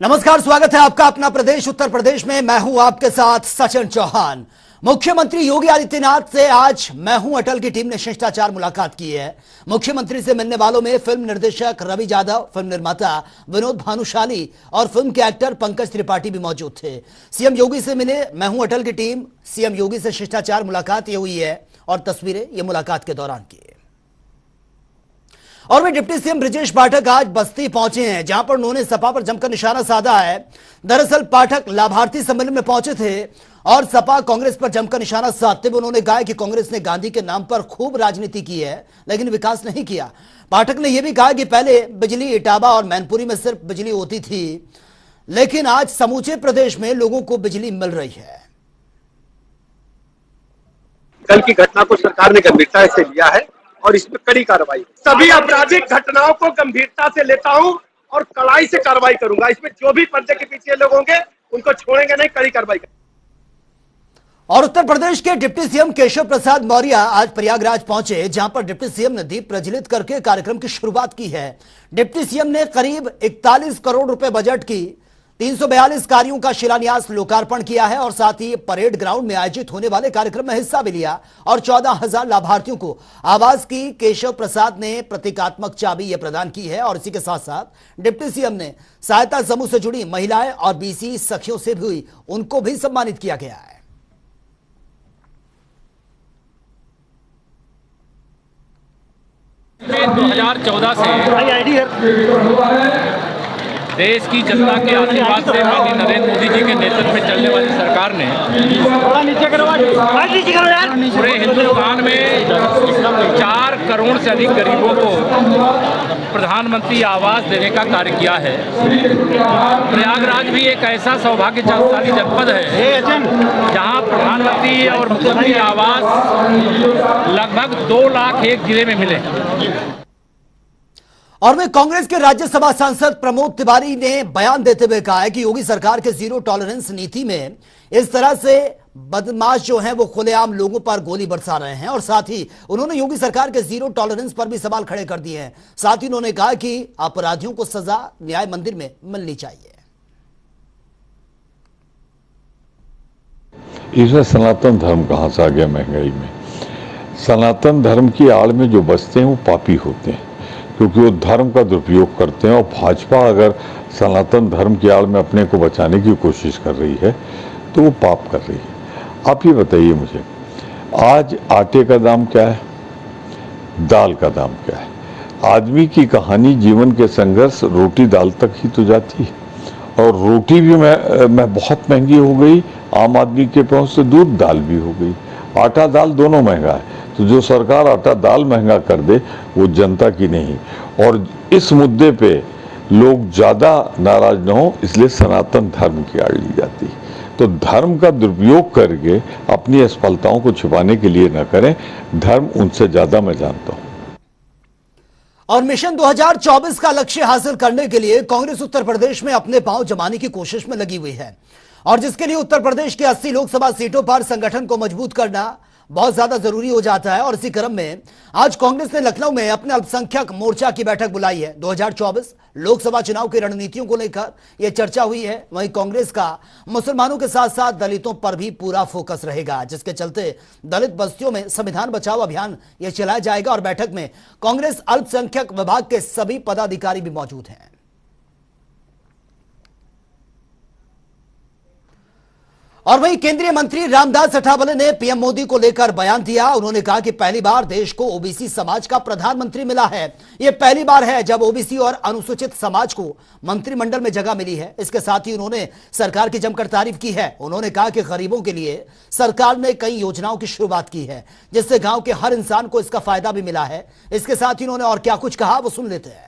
नमस्कार, स्वागत है आपका अपना प्रदेश उत्तर प्रदेश में। मैं हूं आपके साथ सचिन चौहान। मुख्यमंत्री योगी आदित्यनाथ से आज मैं हूं अटल की टीम ने शिष्टाचार मुलाकात की है। मुख्यमंत्री से मिलने वालों में फिल्म निर्देशक रवि यादव, फिल्म निर्माता विनोद भानुशाली और फिल्म के एक्टर पंकज त्रिपाठी भी मौजूद थे। सीएम योगी से मिले मैं हूं अटल की टीम। सीएम योगी से शिष्टाचार मुलाकात ये हुई है और तस्वीरें ये मुलाकात के दौरान की। और वे डिप्टी सीएम ब्रजेश पाठक आज बस्ती पहुंचे हैं, जहां पर उन्होंने सपा पर जमकर निशाना साधा है। दरअसल पाठक लाभार्थी सम्मेलन में पहुंचे थे और सपा कांग्रेस पर जमकर निशाना साधते हुए उन्होंने कहा कि कांग्रेस ने गांधी के नाम पर खूब राजनीति की है लेकिन विकास नहीं किया। पाठक ने यह भी कहा कि पहले बिजली इटावा और मैनपुरी में सिर्फ बिजली होती थी, लेकिन आज समूचे प्रदेश में लोगों को बिजली मिल रही है। कल की घटना को सरकार ने गंभीरता से लिया है और इसमें कड़ी कार्रवाई। सभी आपराधिक घटनाओं को गंभीरता से लेता हूं और कड़ाई से कार्रवाई करूंगा। इसमें जो भी पर्दे के पीछे लोग होंगे उनको छोड़ेंगे नहीं, कड़ी कार्रवाई करेंगे। और उत्तर प्रदेश के डिप्टी सीएम केशव प्रसाद मौर्य आज प्रयागराज पहुंचे, जहां पर डिप्टी सीएम ने दीप प्रज्वलित करके कार्यक्रम की शुरुआत की है। डिप्टी सीएम ने करीब 41 करोड़ रुपए बजट की 342 कार्यों का शिलान्यास लोकार्पण किया है और साथ ही परेड ग्राउंड में आयोजित होने वाले कार्यक्रम में हिस्सा भी लिया और 14,000 लाभार्थियों को आवास की केशव प्रसाद ने प्रतीकात्मक चाबी यह प्रदान की है। और इसी के साथ साथ डिप्टी सीएम ने सहायता समूह से जुड़ी महिलाएं और बीसी सखियों से भी उनको भी सम्मानित किया गया है। में 2014 से देश की जनता के आशीर्वाद से माननीय नरेंद्र मोदी जी के नेतृत्व में चलने वाली सरकार ने पूरे हिंदुस्तान में 4 करोड़ से अधिक गरीबों को प्रधानमंत्री आवास देने का कार्य किया है। प्रयागराज भी एक ऐसा सौभाग्यशाली जनपद है जहां प्रधानमंत्री और मुख्यमंत्री आवास लगभग 2 लाख एक जिले में मिले। और में कांग्रेस के राज्यसभा सांसद प्रमोद तिवारी ने बयान देते हुए कहा है कि योगी सरकार के जीरो टॉलरेंस नीति में इस तरह से बदमाश जो हैं वो खुलेआम लोगों पर गोली बरसा रहे हैं। और साथ ही उन्होंने योगी सरकार के जीरो टॉलरेंस पर भी सवाल खड़े कर दिए हैं। साथ ही उन्होंने कहा कि अपराधियों को सजा न्याय मंदिर में मिलनी चाहिए। इसमें सनातन धर्म कहां से आ गया महंगाई में? सनातन धर्म की आड़ में जो बसते हैं वो पापी होते हैं, क्योंकि वो धर्म का दुरुपयोग करते हैं। और भाजपा अगर सनातन धर्म की आड़ में अपने को बचाने की कोशिश कर रही है तो वो पाप कर रही है। आप ये बताइए मुझे, आज आटे का दाम क्या है, दाल का दाम क्या है? आदमी की कहानी, जीवन के संघर्ष रोटी दाल तक ही तो जाती है और रोटी भी मैं बहुत महंगी हो गई। आम आदमी के पहुंच से दूर दाल भी हो गई। आटा दाल दोनों महंगा है, तो जो सरकार आटा दाल महंगा कर दे वो जनता की नहीं। और इस मुद्दे पे लोग ज्यादा नाराज न हो, इसलिए सनातन धर्म की आड़ ली जाती है। तो धर्म का दुरुपयोग करके अपनी असफलताओं को छिपाने के लिए न करें। धर्म उनसे ज्यादा मैं जानता हूं। और मिशन 2024 का लक्ष्य हासिल करने के लिए कांग्रेस उत्तर प्रदेश में अपने पांव जमाने की कोशिश में लगी हुई है और जिसके लिए उत्तर प्रदेश की 80 लोकसभा सीटों पर संगठन को मजबूत करना बहुत ज्यादा जरूरी हो जाता है। और इसी क्रम में आज कांग्रेस ने लखनऊ में अपने अल्पसंख्यक मोर्चा की बैठक बुलाई है। 2024 लोकसभा चुनाव की रणनीतियों को लेकर यह चर्चा हुई है। वहीं कांग्रेस का मुसलमानों के साथ साथ दलितों पर भी पूरा फोकस रहेगा, जिसके चलते दलित बस्तियों में संविधान बचाओ अभियान यह चलाया जाएगा। और बैठक में कांग्रेस अल्पसंख्यक विभाग के सभी पदाधिकारी भी मौजूद हैं। और वहीं केंद्रीय मंत्री रामदास अठावले ने पीएम मोदी को लेकर बयान दिया। उन्होंने कहा कि पहली बार देश को ओबीसी समाज का प्रधानमंत्री मिला है। यह पहली बार है जब ओबीसी और अनुसूचित समाज को मंत्रिमंडल में जगह मिली है। इसके साथ ही उन्होंने सरकार की जमकर तारीफ की है। उन्होंने कहा कि गरीबों के लिए सरकार ने कई योजनाओं की शुरुआत की है, जिससे गांव के हर इंसान को इसका फायदा भी मिला है। इसके साथ ही उन्होंने और क्या कुछ कहा वो सुन लेते हैं।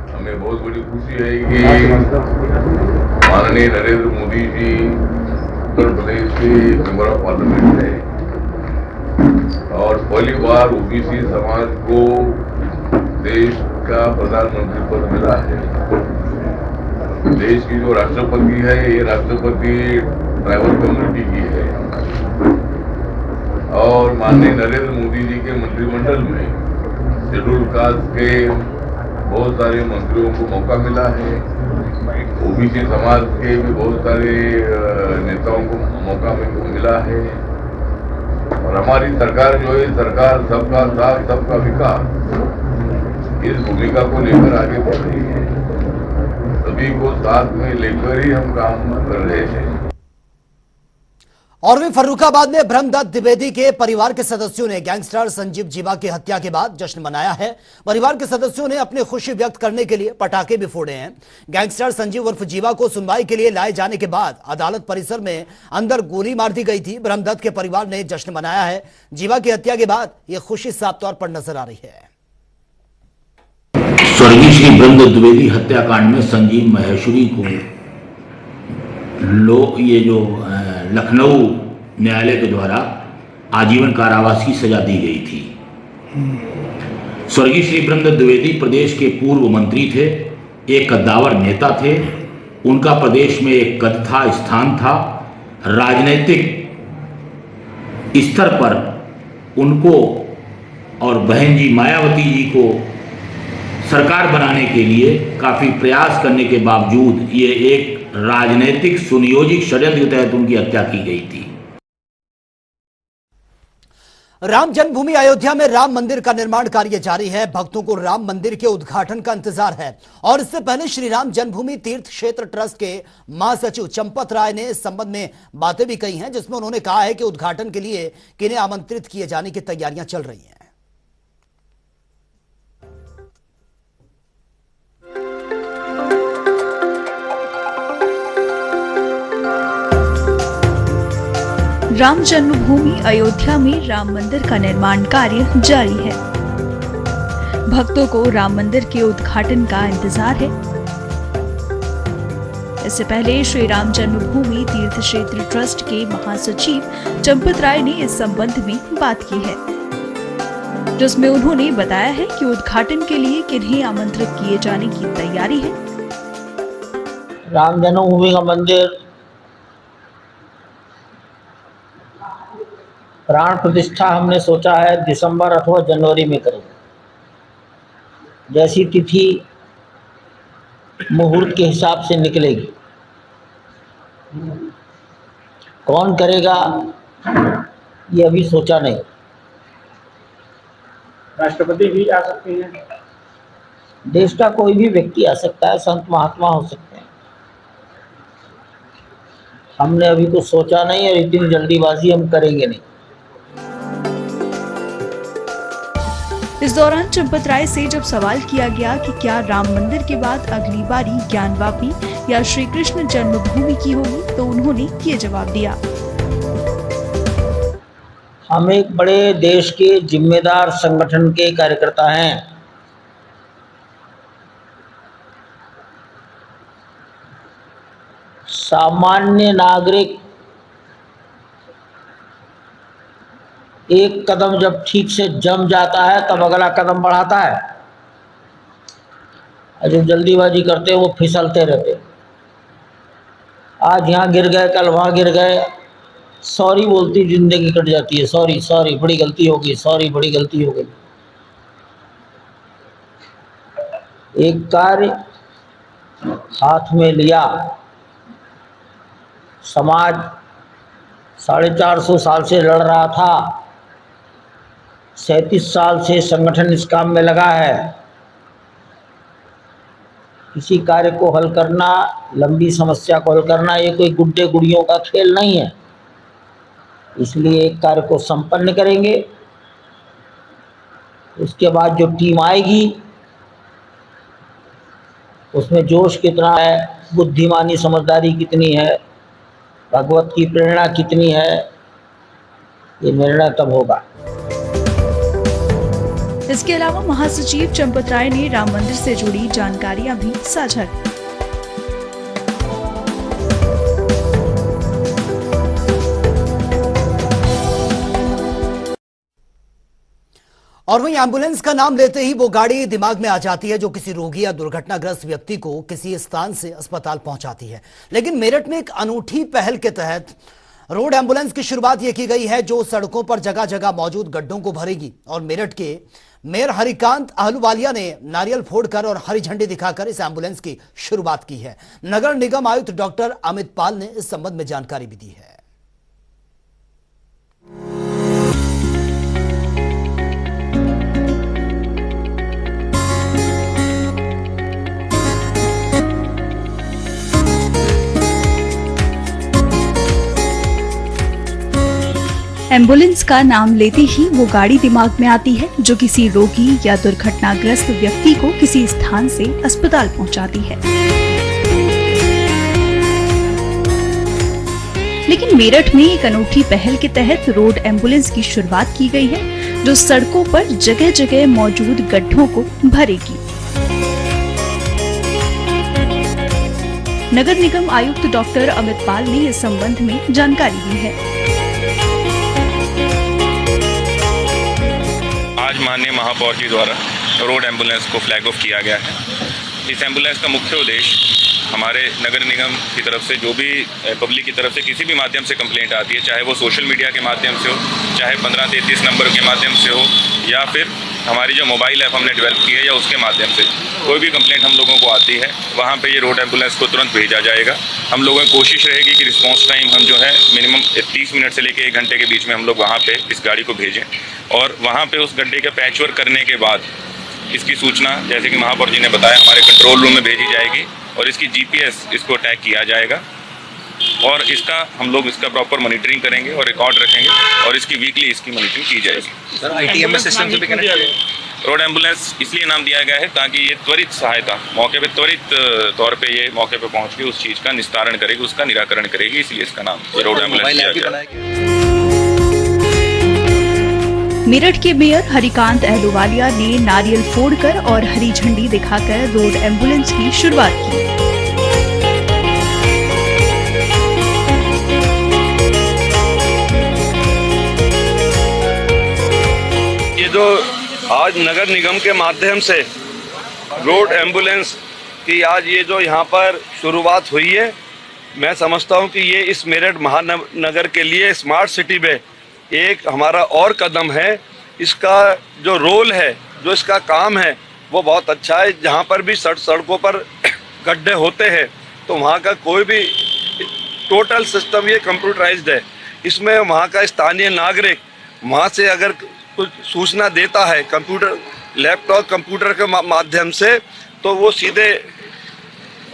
हमें बहुत बड़ी खुशी है कि माननीय नरेंद्र मोदी जी उत्तर प्रदेश के मेंबर ऑफ पार्लियामेंट है और पहली बार ओबीसी समाज को देश का प्रधानमंत्री पद मिला है। देश की जो राष्ट्रपति है ये राष्ट्रपति ट्राइबल कम्युनिटी की है और माननीय नरेंद्र मोदी जी के मंत्रिमंडल में शेड्यूल कास्ट के बहुत सारे मंत्रियों को मौका मिला है, ओबीसी समाज के भी बहुत सारे नेताओं को मौका मिला है। और हमारी सरकार जो है, सरकार सबका साथ सबका विकास, इस भूमिका को लेकर आगे बढ़ रही है। सभी को साथ में लेकर ही हम काम कर रहे हैं। और भी फर्रुखाबाद में ब्रह्मदत्त द्विवेदी के परिवार के सदस्यों ने गैंगस्टर संजीव जीवा की हत्या के बाद जश्न मनाया है। परिवार के सदस्यों ने अपनी खुशी व्यक्त करने के लिए पटाखे भी फोड़े हैं। गैंगस्टर संजीव उर्फ जीवा को सुनवाई के लिए लाए जाने के बाद अदालत परिसर में अंदर गोली मार दी गई थी। ब्रह्मदत्त के परिवार ने जश्न मनाया है। जीवा की हत्या के बाद यह खुशी साफ तौर पर नजर आ रही है। स्वर्गीय श्री ब्रह्मदत्त द्विवेदी हत्याकांड में संजीव महेश्वरी को ये जो लखनऊ न्यायालय के द्वारा आजीवन कारावास की सजा दी गई थी। स्वर्गीय श्री ब्रह्मदत्त द्विवेदी प्रदेश के पूर्व मंत्री थे, एक कद्दावर नेता थे। उनका प्रदेश में एक कद था, स्थान था। राजनीतिक स्तर पर उनको और बहन जी मायावती जी को सरकार बनाने के लिए काफी प्रयास करने के बावजूद ये एक राजनीतिक सुनियोजित षड्यंत्र के तहत उनकी हत्या की गई थी। राम जन्मभूमि अयोध्या में राम मंदिर का निर्माण कार्य जारी है। भक्तों को राम मंदिर के उद्घाटन का इंतजार है और इससे पहले श्री राम जन्मभूमि तीर्थ क्षेत्र ट्रस्ट के महासचिव चंपत राय ने इस संबंध में बातें भी कही हैं, जिसमें उन्होंने कहा है कि उद्घाटन के लिए किन्हें आमंत्रित किए जाने की तैयारियां चल रही हैं। राम जन्मभूमि अयोध्या में राम मंदिर का निर्माण कार्य जारी है। भक्तों को राम मंदिर के उद्घाटन का इंतजार है। इससे पहले श्री राम जन्मभूमि तीर्थ क्षेत्र ट्रस्ट के महासचिव चंपत राय ने इस संबंध में बात की है, जिसमें उन्होंने बताया है कि उद्घाटन के लिए किन्हें आमंत्रित किए जाने की तैयारी है। राम जन्मभूमि का मंदिर प्राण प्रतिष्ठा हमने सोचा है दिसंबर अथवा जनवरी में करेंगे। जैसी तिथि मुहूर्त के हिसाब से निकलेगी। कौन करेगा ये अभी सोचा नहीं। राष्ट्रपति भी आ सकते हैं, देश का कोई भी व्यक्ति आ सकता है, संत महात्मा हो सकते हैं। हमने अभी कुछ सोचा नहीं और इतनी जल्दीबाजी हम करेंगे नहीं। इस दौरान चंपत राय से जब सवाल किया गया कि क्या राम मंदिर के बाद अगली बारी ज्ञानवापी या श्री कृष्ण जन्मभूमि की होगी, तो उन्होंने ये जवाब दिया। हम एक बड़े देश के जिम्मेदार संगठन के कार्यकर्ता हैं। सामान्य नागरिक एक कदम जब ठीक से जम जाता है तब अगला कदम बढ़ाता है। जो जल्दीबाजी करते हैं वो फिसलते रहते हैं। आज यहाँ गिर गए, कल वहाँ गिर गए। सॉरी बोलती जिंदगी कट जाती है। सॉरी सॉरी बड़ी गलती हो गई, सॉरी बड़ी गलती हो गई। एक कार्य हाथ में लिया, समाज 450 साल से लड़ रहा था, 37 साल से संगठन इस काम में लगा है। किसी कार्य को हल करना, लंबी समस्या को हल करना, ये कोई गुड्डे गुड़ियों का खेल नहीं है। इसलिए एक कार्य को संपन्न करेंगे। उसके बाद जो टीम आएगी उसमें जोश कितना है, बुद्धिमानी समझदारी कितनी है, भगवत की प्रेरणा कितनी है, ये निर्णय तब होगा। इसके अलावा महासचिव चंपत राय ने राम मंदिर से जुड़ी जानकारियां भी साझा की। और वहीं एम्बुलेंस का नाम लेते ही वो गाड़ी दिमाग में आ जाती है जो किसी रोगी या दुर्घटनाग्रस्त व्यक्ति को किसी स्थान से अस्पताल पहुंचाती है। लेकिन मेरठ में एक अनूठी पहल के तहत रोड एम्बुलेंस की शुरुआत ये की गई है जो सड़कों पर जगह जगह मौजूद गड्ढों को भरेगी। और मेरठ के मेयर हरिकांत अहलूवालिया ने नारियल फोड़कर और हरी झंडी दिखाकर इस एम्बुलेंस की शुरुआत की है। नगर निगम आयुक्त डॉक्टर अमित पाल ने इस संबंध में जानकारी भी दी है। एम्बुलेंस का नाम लेते ही वो गाड़ी दिमाग में आती है जो किसी रोगी या दुर्घटनाग्रस्त व्यक्ति को किसी स्थान से अस्पताल पहुंचाती है। लेकिन मेरठ में एक अनूठी पहल के तहत रोड एम्बुलेंस की शुरुआत की गई है जो सड़कों पर जगह जगह मौजूद गड्ढों को भरेगी। नगर निगम आयुक्त डॉक्टर अमित पाल ने इस संबंध में जानकारी दी है। आज माननीय महापौर जी द्वारा रोड एम्बुलेंस को फ्लैग ऑफ किया गया है। इस एम्बुलेंस का मुख्य उद्देश्य हमारे नगर निगम की तरफ से जो भी पब्लिक की तरफ से किसी भी माध्यम से कंप्लेंट आती है, चाहे वो सोशल मीडिया के माध्यम से हो, चाहे 1533 नंबर के माध्यम से हो, या फिर हमारी जो मोबाइल ऐप हमने डेवलप की है या उसके माध्यम से कोई भी कंप्लेंट हम लोगों को आती है, वहाँ पे ये रोड एम्बुलेंस को तुरंत भेजा जाएगा। हम लोगों की कोशिश रहेगी कि रिस्पांस टाइम हम जो है मिनिमम 30 मिनट से लेकर 1 घंटे के बीच में हम लोग वहाँ पे इस गाड़ी को भेजें और वहाँ पे उस गड्ढे का पैचवर्क करने के बाद इसकी सूचना, जैसे कि महापौर जी ने बताया, हमारे कंट्रोल रूम में भेजी जाएगी और इसकी GPS इसको टैग किया जाएगा और इसका हम लोग इसका प्रॉपर मॉनिटरिंग करेंगे और रिकॉर्ड रखेंगे और इसकी वीकली इसकी मॉनिटरिंग की जाएगी। सर, ITMS सिस्टम से भी कनेक्ट किया रोड एम्बुलेंस इसलिए नाम दिया गया है ताकि ये त्वरित सहायता मौके पे त्वरित तौर पे ये मौके पे पहुंच के उस चीज़ का निस्तारण करेगी, उसका निराकरण करेगी, इसलिए इसका नाम रोड एम्बुलेंस दिया गया है। मेरठ के मेयर हरिकांत अहलूवालिया ने नारियल फोड़कर और हरी झंडी दिखाकर रोड एम्बुलेंस की शुरुआत की। ये जो आज नगर निगम के माध्यम से रोड एम्बुलेंस की आज ये जो यहाँ पर शुरुआत हुई है, मैं समझता हूँ कि ये इस मेरठ महानगर के लिए स्मार्ट सिटी में एक हमारा और कदम है। इसका जो रोल है, जो इसका काम है, वो बहुत अच्छा है। जहाँ पर भी सड़कों पर गड्ढे होते हैं तो वहाँ का कोई भी टोटल सिस्टम ये कंप्यूटराइज्ड है। इसमें वहाँ का स्थानीय नागरिक वहाँ से अगर कुछ सूचना देता है लैपटॉप कंप्यूटर के माध्यम से, तो वो सीधे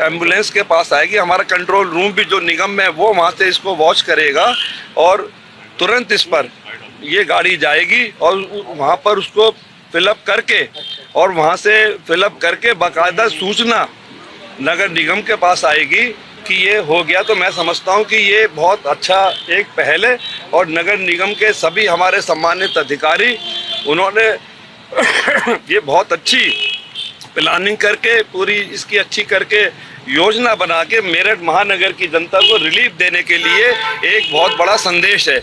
एम्बुलेंस के पास आएगी। हमारा कंट्रोल रूम भी जो निगम में है वो वहाँ से इसको वॉच करेगा और तुरंत इस पर ये गाड़ी जाएगी और वहाँ पर उसको फिलअप करके और वहाँ से फिलअप करके बाकायदा सूचना नगर निगम के पास आएगी कि ये हो गया। तो मैं समझता हूँ कि ये बहुत अच्छा एक पहल है और नगर निगम के सभी हमारे सम्मानित अधिकारी उन्होंने ये बहुत अच्छी प्लानिंग करके पूरी इसकी अच्छी करके योजना बना के मेरठ महानगर की जनता को रिलीफ देने के लिए एक बहुत बड़ा संदेश है।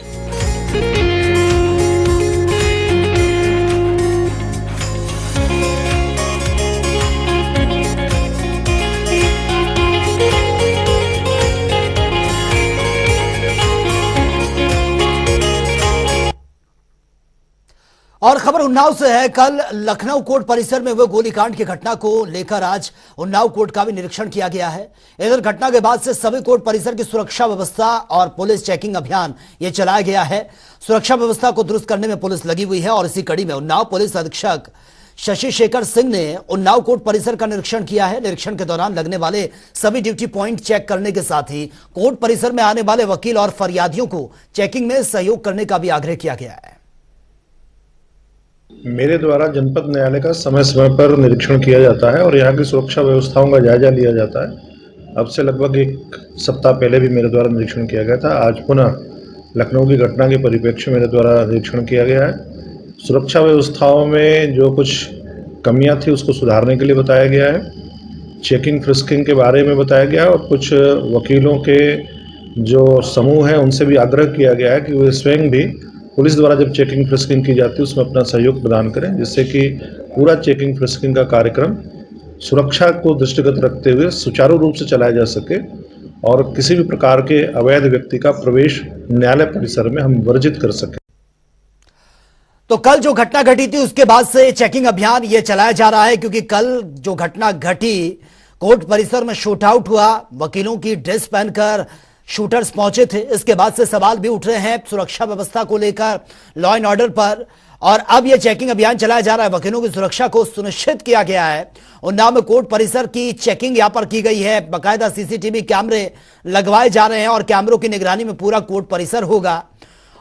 और खबर उन्नाव से है। कल लखनऊ कोर्ट परिसर में हुए गोलीकांड की घटना को लेकर आज उन्नाव कोर्ट का भी निरीक्षण किया गया है। इधर घटना के बाद से सभी कोर्ट परिसर की सुरक्षा व्यवस्था और पुलिस चेकिंग अभियान ये चलाया गया है। सुरक्षा व्यवस्था को दुरुस्त करने में पुलिस लगी हुई है और इसी कड़ी में उन्नाव पुलिस अधीक्षक शशि शेखर सिंह ने उन्नाव कोर्ट परिसर का निरीक्षण किया है। निरीक्षण के दौरान लगने वाले सभी ड्यूटी पॉइंट चेक करने के साथ ही कोर्ट परिसर में आने वाले वकील और फरियादियों को चेकिंग में सहयोग करने का भी आग्रह किया गया है। मेरे द्वारा जनपद न्यायालय का समय समय पर निरीक्षण किया जाता है और यहाँ की सुरक्षा व्यवस्थाओं का जायजा लिया जाता है। अब से लगभग 1 सप्ताह पहले भी मेरे द्वारा निरीक्षण किया गया था। आज पुनः लखनऊ की घटना के परिप्रेक्ष्य मेरे द्वारा निरीक्षण किया गया है। सुरक्षा व्यवस्थाओं में जो कुछ कमियां थी उसको सुधारने के लिए बताया गया है। चेकिंग फ्रिस्किंग के बारे में बताया गया है और कुछ वकीलों के जो समूह है उनसे भी आग्रह किया गया है कि वे स्वयं भी पुलिस द्वारा जब चेकिंग फ्रिस्किंग की जाती है उसमें अपना सहयोग प्रदान करें, जिससे कि पूरा चेकिंग फ्रिस्किंग का कार्यक्रम सुरक्षा को दृष्टिगत रखते हुए सुचारू रूप से चलाया जा सके और किसी भी प्रकार के अवैध व्यक्ति का प्रवेश न्यायालय परिसर में हम वर्जित कर सकें। तो कल जो घटना घटी थी उसके बाद से चेकिंग अभियान ये चलाया जा रहा है, क्योंकि कल जो घटना घटी कोर्ट परिसर में शूट आउट हुआ, वकीलों की ड्रेस पहनकर शूटर्स पहुंचे थे। इसके बाद से सवाल भी उठ रहे हैं सुरक्षा व्यवस्था को लेकर, लॉ एंड ऑर्डर पर, और अब यह चेकिंग अभियान चलाया जा रहा है। वकीलों की सुरक्षा को सुनिश्चित किया गया है। उन्नाव में कोर्ट परिसर की चेकिंग यहां पर की गई है। बाकायदा सीसीटीवी कैमरे लगवाए जा रहे हैं और कैमरों की निगरानी में पूरा कोर्ट परिसर होगा।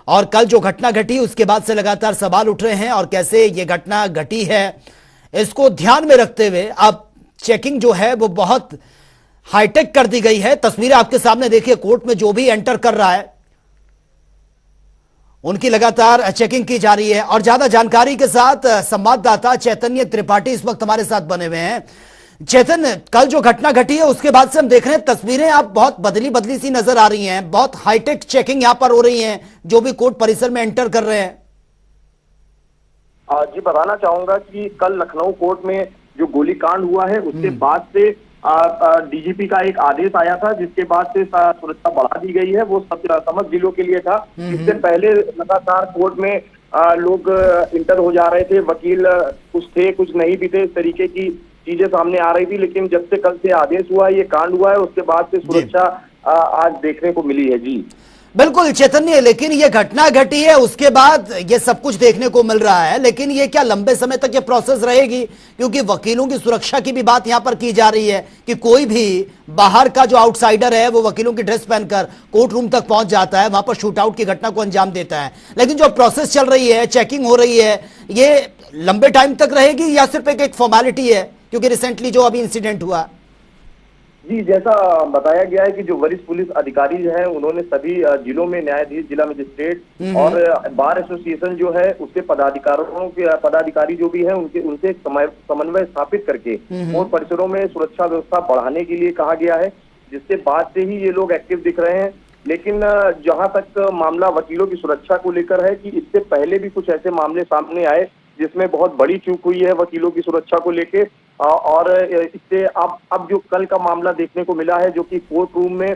और कल जो घटना घटी उसके बाद से लगातार सवाल उठ रहे हैं, और कैसे ये घटना घटी है इसको ध्यान में रखते हुए अब चेकिंग जो है वो बहुत हाईटेक कर दी गई है। तस्वीरें आपके सामने देखिए, कोर्ट में जो भी एंटर कर रहा है उनकी लगातार चेकिंग की जा रही है। और ज्यादा जानकारी के साथ संवाददाता चैतन्य त्रिपाठी इस वक्त हमारे साथ बने हुए हैं। चैतन्य, कल जो घटना घटी है उसके बाद से हम देख रहे हैं तस्वीरें आप बहुत बदली सी नजर आ रही हैं, बहुत हाईटेक चेकिंग यहां पर हो रही है जो भी कोर्ट परिसर में एंटर कर रहे हैं। जी, बताना चाहूंगा कि कल लखनऊ कोर्ट में जो गोलीकांड हुआ है उसके बाद से डीजीपी का एक आदेश आया था, जिसके बाद से सुरक्षा बढ़ा दी गई है। वो सब समस्त जिलों के लिए था। इससे पहले लगातार कोर्ट में लोग इंटर हो जा रहे थे, वकील कुछ थे कुछ नहीं भी थे, इस तरीके की चीजें सामने आ रही थी। लेकिन जब से कल से आदेश हुआ, ये कांड हुआ है, उसके बाद से सुरक्षा आज देखने को मिली है। जी बिल्कुल चैतन्य, लेकिन ये घटना घटी है उसके बाद ये सब कुछ देखने को मिल रहा है, लेकिन ये क्या लंबे समय तक ये प्रोसेस रहेगी? क्योंकि वकीलों की सुरक्षा की भी बात यहां पर की जा रही है कि कोई भी बाहर का जो आउटसाइडर है वो वकीलों की ड्रेस पहनकर कोर्ट रूम तक पहुंच जाता है, वहां पर शूट आउट की घटना को अंजाम देता है। लेकिन जो प्रोसेस चल रही है, चेकिंग हो रही है, ये लंबे टाइम तक रहेगी या सिर्फ एक फॉर्मेलिटी है? क्योंकि रिसेंटली जो अभी इंसिडेंट हुआ। जी, जैसा बताया गया है कि जो वरिष्ठ पुलिस अधिकारी हैं उन्होंने सभी जिलों में न्यायाधीश, जिला मजिस्ट्रेट और बार एसोसिएशन जो है उसके पदाधिकारी जो भी हैं उनसे समन्वय स्थापित करके कोर्ट परिसरों में सुरक्षा व्यवस्था बढ़ाने के लिए कहा गया है, जिसके बाद से ही ये लोग एक्टिव दिख रहे हैं। लेकिन जहां तक मामला वकीलों की सुरक्षा को लेकर है कि इससे पहले भी कुछ ऐसे मामले सामने आए जिसमें बहुत बड़ी चूक हुई है वकीलों की सुरक्षा को लेके, और इससे अब जो कल का मामला देखने को मिला है, जो कि कोर्ट रूम में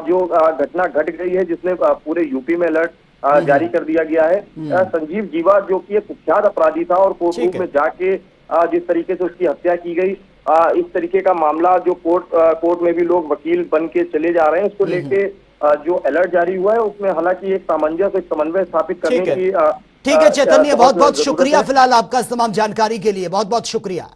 जो घटना घट गई है, जिसने पूरे यूपी में अलर्ट जारी कर दिया गया है। संजीव जीवा जो कि एक कुख्यात अपराधी था और कोर्ट रूम में जाके जिस तरीके से उसकी हत्या की गई, इस तरीके का मामला जो कोर्ट में भी लोग वकील बन के चले जा रहे हैं, उसको लेके जो अलर्ट जारी हुआ है उसमें हालांकि एक सामंजस्य, एक समन्वय स्थापित करने की। ठीक है चैतन्य, बहुत बहुत शुक्रिया फिलहाल आपका तमाम जानकारी के लिए, बहुत बहुत शुक्रिया।